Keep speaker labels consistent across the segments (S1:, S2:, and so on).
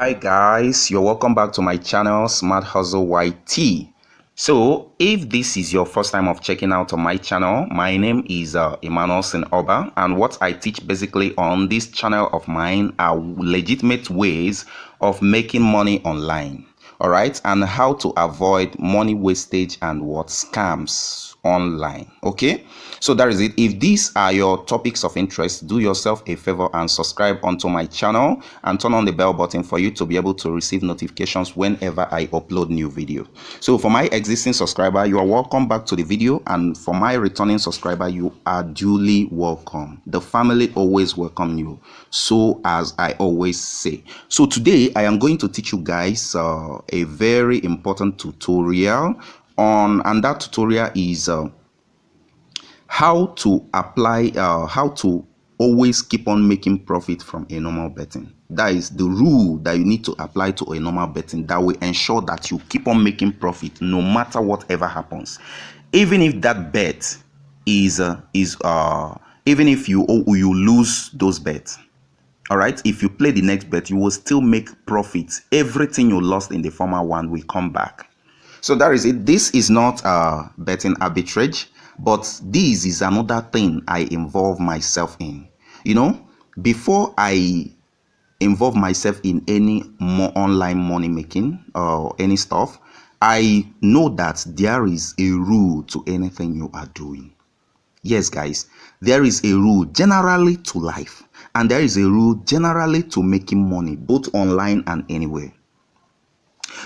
S1: Hi guys, you're welcome back to my channel Smart Hustle YT. So if this is your first time of checking out on my channel, my name is Emmanuel Oba, and what I teach basically on this channel of mine are legitimate ways of making money online. All right, and how to avoid money wastage and what scams online. Okay, so that is it. If these are your topics of interest, do yourself a favor and subscribe onto my channel and turn on the bell button for you to be able to receive notifications whenever I upload new video. So for my existing subscriber, you are welcome back to the video, and for my returning subscriber, you are duly welcome. The family always welcome you, so as I always say. So today I am going to teach you guys a very important tutorial on, and that tutorial is how to apply how to always keep on making profit from a normal betting. That is the rule that you need to apply to a normal betting that will ensure that you keep on making profit no matter whatever happens, even if that bet is even if you lose those bets. All right, if you play the next bet, you will still make profits. Everything you lost in the former one will come back. So that is it. This is not betting arbitrage, but this is another thing I involve myself in. You know, before I involve myself in any more online money making or any stuff, I know that there is a rule to anything you are doing. Yes, guys, there is a rule generally to life, and there is a rule generally to making money, both online and anywhere.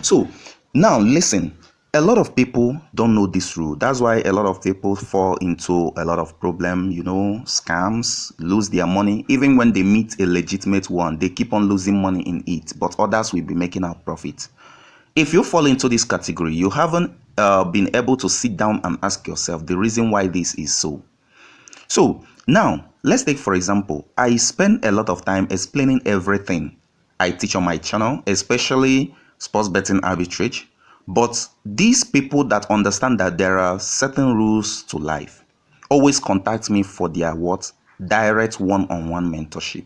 S1: So now listen, a lot of people don't know this rule. That's why a lot of people fall into a lot of problem, scams, lose their money. Even when they meet a legitimate one, they keep on losing money in it, but others will be making out profit. If you fall into this category, you haven't been able to sit down and ask yourself the reason why this is so. So now let's take, for example, I spend a lot of time explaining everything I teach on my channel, especially sports betting arbitrage. But these people that understand that there are certain rules to life always contact me for their direct one-on-one mentorship.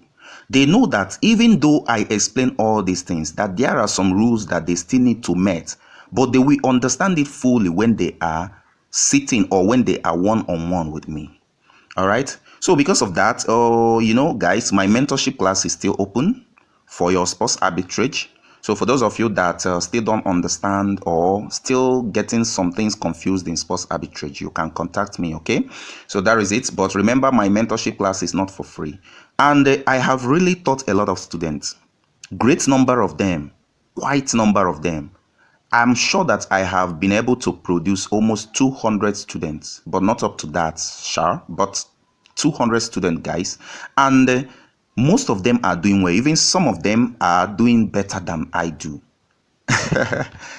S1: They know that even though I explain all these things, that there are some rules that they still need to meet, but they will understand it fully when they are sitting or when they are one-on-one with me. All right, so because of that, guys, my mentorship class is still open for your sports arbitrage. So for those of you that still don't understand or still getting some things confused in sports arbitrage, you can contact me. Okay, so that is it. But remember, my mentorship class is not for free, and I have really taught a lot of students, great number of them, quite number of them. I'm sure that I have been able to produce almost 200 students, but not up to that, sure, but 200 students, guys. And most of them are doing well. Even some of them are doing better than I do.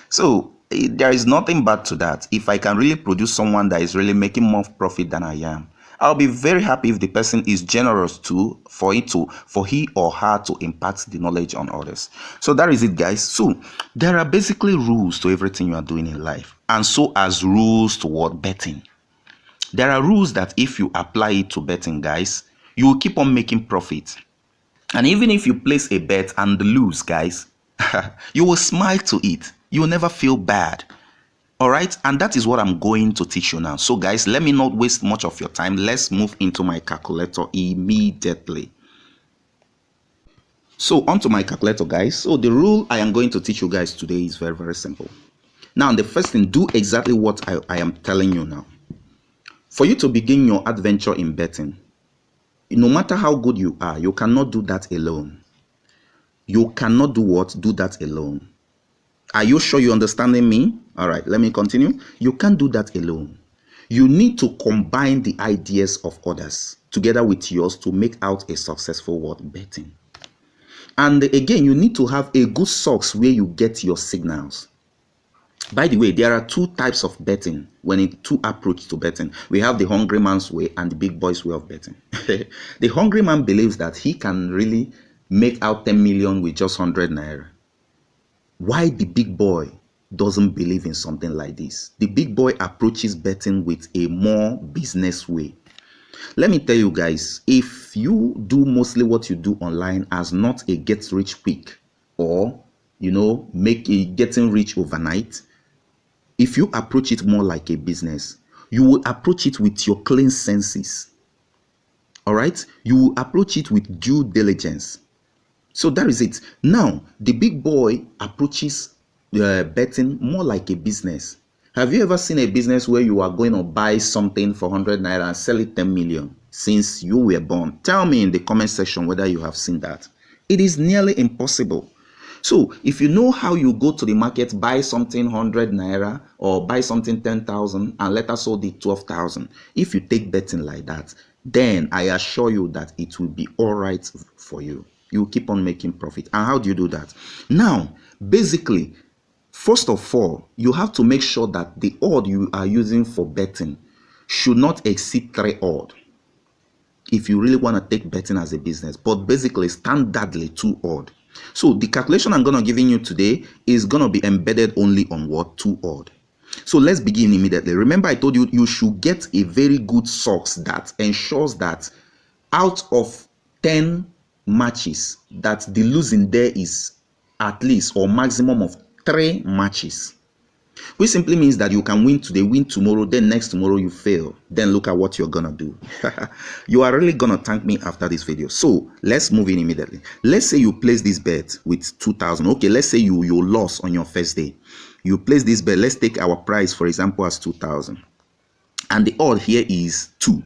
S1: So there is nothing bad to that. If I can really produce someone that is really making more profit than I am, I'll be very happy if the person is generous too, for he or her to impart the knowledge on others. So that is it, guys. So there are basically rules to everything you are doing in life, and so as rules toward betting. There are rules that if you apply it to betting, guys, you will keep on making profit. And even if you place a bet and lose, guys, you will smile to it. You will never feel bad. All right, and that is what I'm going to teach you now. So guys, let me not waste much of your time. Let's move into my calculator immediately. So onto my calculator, guys. So the rule I am going to teach you guys today is very, very simple. Now, the first thing, do exactly what I am telling you now. For you to begin your adventure in betting, no matter how good you are, you cannot do that alone. You cannot do that alone. Are you sure you're understanding me? All right, let me continue. You can't do that alone. You need to combine the ideas of others together with yours to make out a successful betting. And again, you need to have a good source where you get your signals. By the way, there are two types of betting two approach to betting. We have the hungry man's way and the big boy's way of betting. The hungry man believes that he can really make out 10 million with just 100 naira. Why the big boy doesn't believe in something like this? The big boy approaches betting with a more business way. Let me tell you guys, if you do mostly what you do online as not a get rich quick, or getting rich overnight. If you approach it more like a business, you will approach it with your clean senses. All right, you will approach it with due diligence. So that is it. Now the big boy approaches betting more like a business. Have you ever seen a business where you are going to buy something for 100 naira and sell it 10 million since you were born? Tell me in the comment section whether you have seen that. It is nearly impossible. So if you know how you go to the market, buy something 100 naira or buy something 10,000 and later sold it 12,000, if you take betting like that, then I assure you that it will be all right for you. You will keep on making profit. And how do you do that? Now, basically, first of all, you have to make sure that the odd you are using for betting should not exceed 3 odd. If you really want to take betting as a business, but basically standardly 2 odd. So the calculation I'm going to giving you today is going to be embedded only on what? 2 odd. So let's begin immediately. Remember I told you you should get a very good source that ensures that out of 10 matches that the losing there is at least or maximum of 3 matches. Which simply means that you can win today, win tomorrow, then next tomorrow you fail. Then look at what you're gonna do. You are really gonna thank me after this video. So let's move in immediately. Let's say you place this bet with 2,000. Okay, let's say you lost on your first day. You place this bet. Let's take our price for example as 2,000, and the odd here is 2.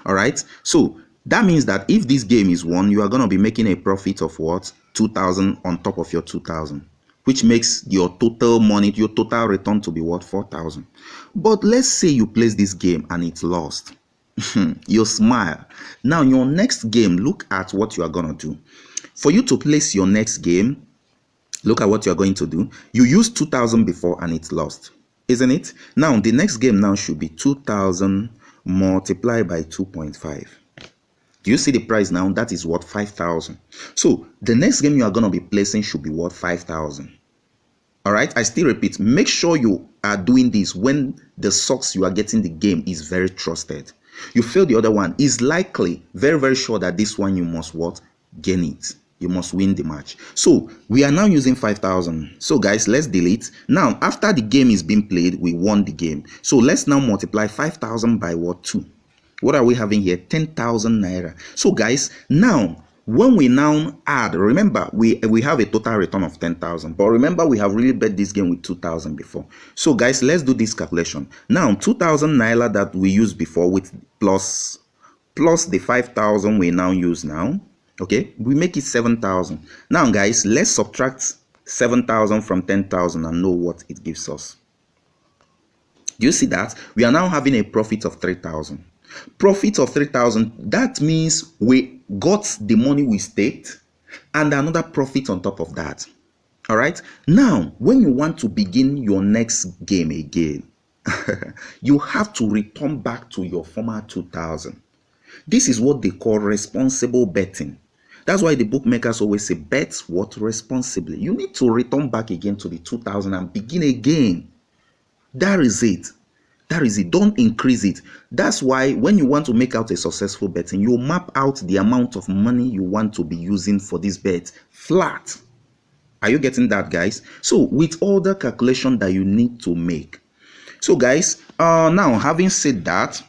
S1: All right. So that means that if this game is won, you are gonna be making a profit of what? 2,000 on top of your 2,000. Which makes your total money, your total return to be what? 4,000. But let's say you place this game and it's lost. You smile. Now your next game, look at what you are going to do. For you to place your next game, look at what you are going to do. You used 2,000 before and it's lost, isn't it? Now the next game now should be 2,000 multiplied by 2.5. Do you see the price now? That is what? 5,000. So the next game you are going to be placing should be what? 5,000. All right. I still repeat, make sure you are doing this when the source you are getting the game is very trusted. You fail the other one, is likely very, very sure that this one you must what? Gain it. You must win the match. So we are now using 5,000. So guys, let's delete. Now, after the game is being played, we won the game. So let's now multiply 5,000 by what? 2. What are we having here? 10,000 naira. So guys, now when we now add, remember we have a total return of 10,000, but remember we have really bet this game with 2,000 before. So guys, let's do this calculation. Now 2,000 naira that we used before with plus the 5,000 we now use now. Okay, we make it 7,000. Now guys, let's subtract 7,000 from 10,000 and know what it gives us. Do you see that? We are now having a profit of 3,000. Profit of 3,000, that means we got the money we staked and another profit on top of that. All right, now when you want to begin your next game again, you have to return back to your former 2,000. This is what they call responsible betting. That's why the bookmakers always say bet what? Responsibly. You need to return back again to the 2,000 and begin again. That is it. That is it. Don't increase it. That's why when you want to make out a successful betting, you map out the amount of money you want to be using for this bet flat. Are you getting that, guys? So with all the calculation that you need to make. So guys, now having said that,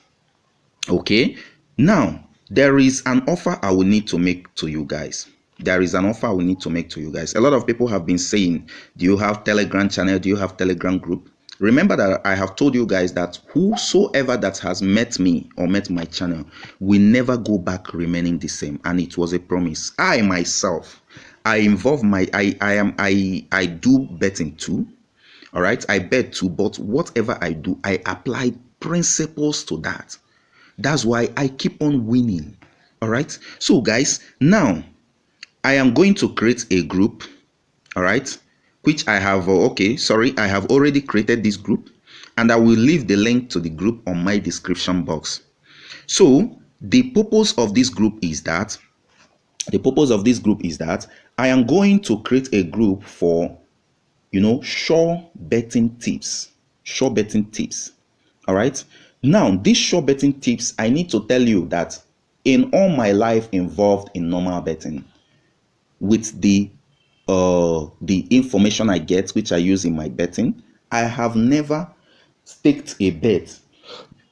S1: okay, now there is an offer I will need to make to you guys. There is an offer I will need to make to you guys. A lot of people have been saying, do you have Telegram channel? Do you have Telegram group? Remember that I have told you guys that whosoever that has met me or met my channel will never go back remaining the same. And it was a promise. I myself, I involve I do betting too. All right. I bet too, but whatever I do, I apply principles to that. That's why I keep on winning. All right. So guys, now I am going to create a group. All right. Which I have, I have already created this group, and I will leave the link to the group on my description box. So the purpose of this group is that, I am going to create a group for, sure betting tips. All right. Now, these sure betting tips, I need to tell you that in all my life involved in normal betting, with the the information I get, which I use in my betting, I have never staked a bet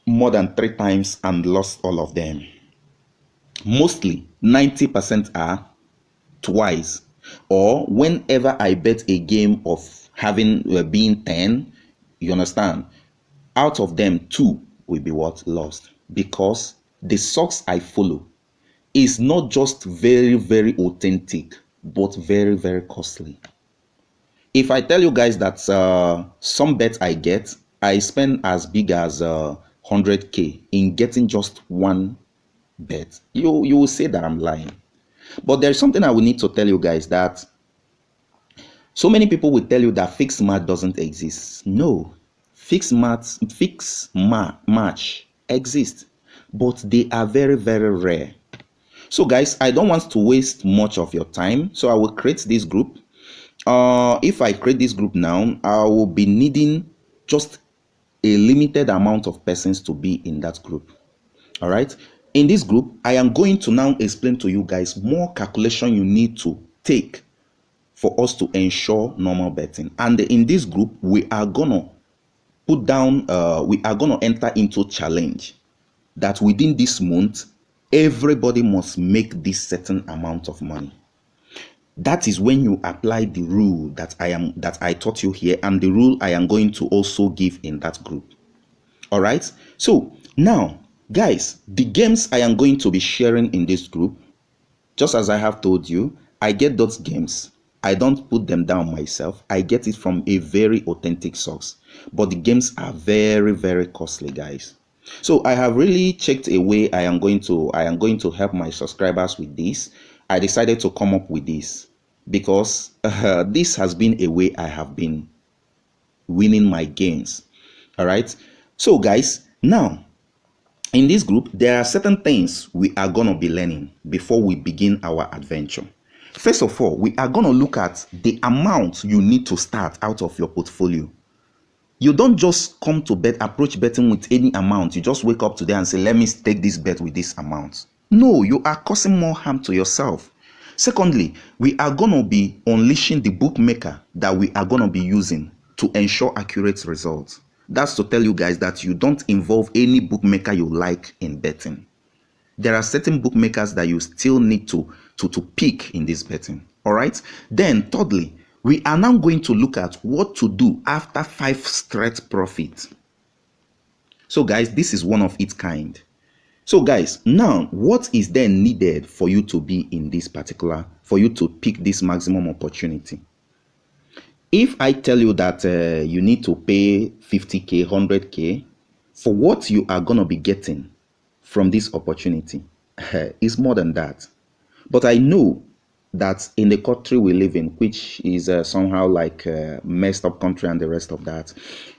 S1: more than 3 times and lost all of them. Mostly 90% are twice, or whenever I bet a game of having being 10, you understand, out of them 2 will be what lost, because the socks I follow is not just very, very authentic, but very, very costly. If I tell you guys that some bets I get, I spend as big as 100k in getting just one bet, you will say that I'm lying. But there's something I will need to tell you guys, that so many people will tell you that fixed match doesn't exist. No, match exist, but they are very, very rare. So guys, I don't want to waste much of your time, so I will create this group. If I create this group now, I will be needing just a limited amount of persons to be in that group. All right, in this group I am going to now explain to you guys more calculation you need to take for us to ensure normal betting. And in this group we are gonna put down we are gonna enter into challenge that within this month everybody must make this certain amount of money. That is when you apply the rule that I taught you here, and the rule I am going to also give in that group. All right, so now guys, the games I am going to be sharing in this group, just as I have told you, I get those games, I don't put them down myself, I get it from a very authentic source, but the games are very, very costly, guys. So I have really checked a way I am going to help my subscribers with this. I decided to come up with this because this has been a way I have been winning my games. All right, so guys, now in this group there are certain things we are going to be learning before we begin our adventure. First of all, we are going to look at the amount you need to start out of your portfolio. You don't just come to approach betting with any amount. You just wake up today and say, let me take this bet with this amount. No, you are causing more harm to yourself. Secondly, we are going to be unleashing the bookmaker that we are going to be using to ensure accurate results. That's to tell you guys that you don't involve any bookmaker you like in betting. There are certain bookmakers that you still need to pick in this betting. All right. Then thirdly, we are now going to look at what to do after 5 straight profit. So guys, this is one of its kind. So guys, now what is then needed for you to be in this particular, for you to pick this maximum opportunity? If I tell you that you need to pay 50k, 100k for what you are going to be getting from this opportunity, it's more than that. But I know that in the country we live in, which is somehow like a messed up country and the rest of that,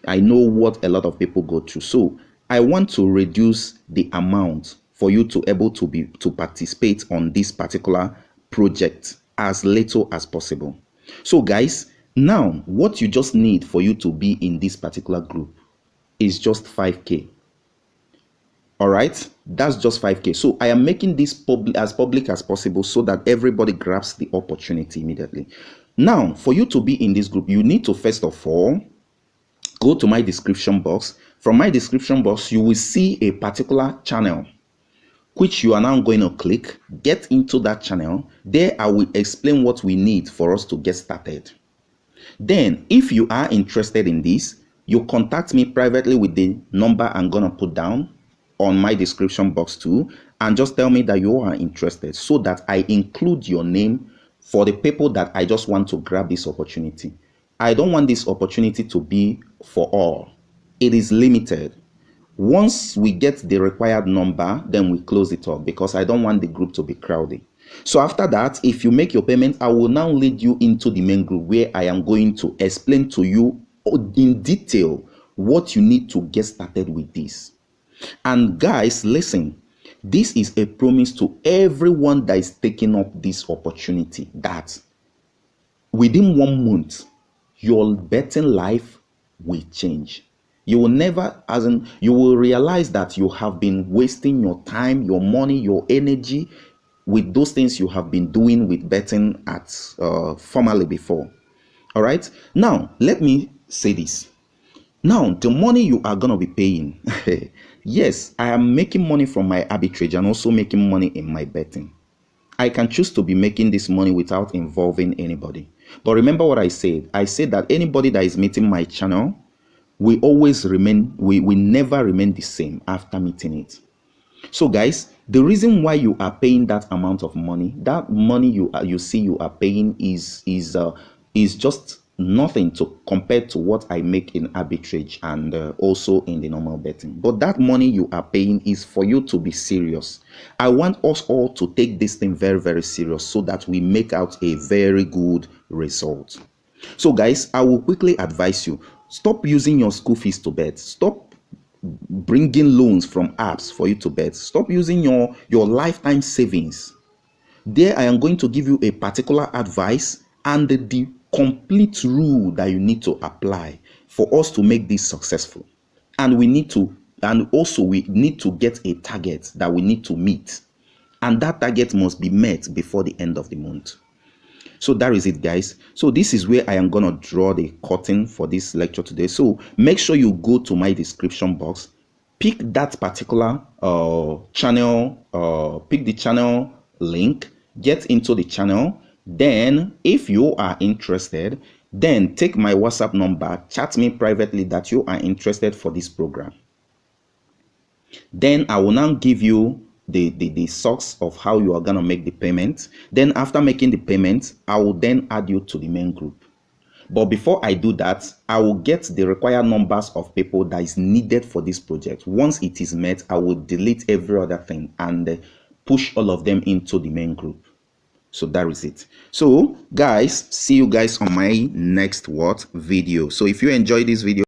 S1: I know what a lot of people go through. So I want to reduce the amount for you to able to participate on this particular project as little as possible. So guys, now what you just need for you to be in this particular group is just 5k. All right, that's just 5k. So I am making this public as possible so that everybody grabs the opportunity immediately. Now, for you to be in this group, you need to first of all go to my description box. From my description box, you will see a particular channel which you are now going to click. Get into that channel. There I will explain what we need for us to get started. Then if you are interested in this, you contact me privately with the number I'm gonna put down on my description box too, and just tell me that you are interested so that I include your name for the people that I just want to grab this opportunity. I don't want this opportunity to be for all. It is limited. Once we get the required number, then we close it up because I don't want the group to be crowded. So after that, if you make your payment, I will now lead you into the main group where I am going to explain to you in detail what you need to get started with this. And guys, listen, this is a promise to everyone that is taking up this opportunity, that within 1 month, your betting life will change. You will never, you will realize that you have been wasting your time, your money, your energy with those things you have been doing with betting at formerly before. All right, now let me say this. Now, the money you are going to be paying, yes, I am making money from my arbitrage and also making money in my betting. I can choose to be making this money without involving anybody. But remember what I said. I said that anybody that is meeting my channel, we never remain the same after meeting it. So guys, the reason why you are paying that amount of money, that money you see you are paying is just nothing to compare to what I make in arbitrage and also in the normal betting. But that money you are paying is for you to be serious. I want us all to take this thing very, very serious so that we make out a very good result. So guys, I will quickly advise you, stop using your school fees to bet. Stop bringing loans from apps for you to bet. Stop using your lifetime savings. There I am going to give you a particular advice and the complete rule that you need to apply for us to make this successful. And we need to get a target that we need to meet, and that target must be met before the end of the month. So that is it, guys. So this is where I am going to draw the curtain for this lecture today. So make sure you go to my description box, pick that particular channel, pick the channel link, get into the channel. Then if you are interested, then take my WhatsApp number, chat me privately that you are interested for this program. Then I will now give you the source of how you are going to make the payment. Then after making the payment, I will then add you to the main group. But before I do that, I will get the required numbers of people that is needed for this project. Once it is met, I will delete every other thing and push all of them into the main group. So that is it. So guys, see you guys on my next video. So if you enjoyed this video,